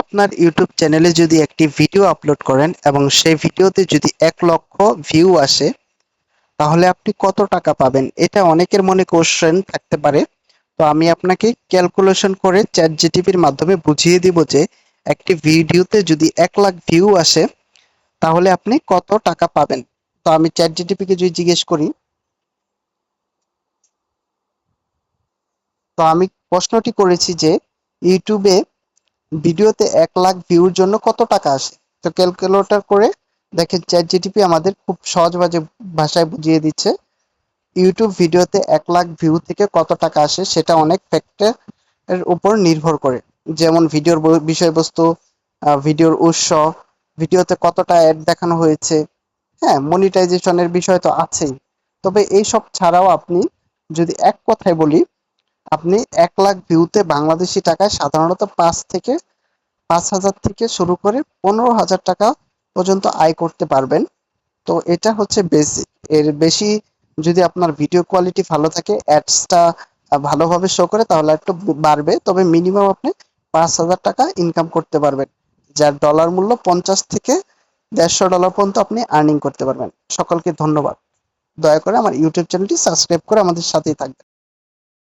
আপনার ইউটিউব চ্যানেলে যদি একটি ভিডিও আপলোড করেন এবং সেই ভিডিওতে যদি 1 লক্ষ ভিউ আসে, তাহলে আপনি কত টাকা পাবেন? এটা অনেকের মনে কোশ্চেন থাকতে পারে। তো আমি আপনাকে ক্যালকুলেশন করে চ্যাট জিটিপির মাধ্যমে বুঝিয়ে দিব যে একটি ভিডিওতে যদি 1 লাখ ভিউ আসে তাহলে আপনি কত টাকা পাবেন। তো আমি চ্যাট জিটিপিকে যদি জিজ্ঞেস করি, তো আমি প্রশ্নটি করেছি যে ইউটিউবে ভিডিওতে 1 লাখ ভিউর জন্য কত টাকা আসে। তো ক্যালকুলেটর করে দেখেন চ্যাট জিটিপি আমাদের খুব সহজ ভাষায় বুঝিয়ে দিচ্ছে। ইউটিউব ভিডিওতে 1 লাখ ভিউ থেকে কত টাকা আসে সেটা অনেক ফ্যাক্টরের উপর নির্ভর করে। যেমন ভিডিওর বিষয়বস্তু, ভিডিওর উৎস, ভিডিওতে কতটা অ্যাড দেখানো হয়েছে, হ্যাঁ, মনিটাইজেশনের বিষয় তো আছেই। তবে এইসব ছাড়াও আপনি যদি এক কথায় বলি, আপনি 1 লাখ ভিউতে বাংলাদেশি টাকায় সাধারণত 5,000 থেকে শুরু করে 15,000 টাকা পর্যন্ত আয় করতে পারবেন। তো এটা হচ্ছে বেসিক। এর বেশি যদি আপনার ভিডিও কোয়ালিটি ভালো থাকে, অ্যাডসটা ভালোভাবে শো করে, তাহলে একটু বাড়বে। তবে মিনিমাম আপনি 5,000 টাকা ইনকাম করতে পারবেন, যার ডলার মূল্য 50 থেকে $150 পর্যন্ত আপনি আর্নিং করতে পারবেন। সকলকে ধন্যবাদ। দয়া করে আমার ইউটিউব চ্যানেলটি সাবস্ক্রাইব করে আমাদের সাথেই থাকবেন।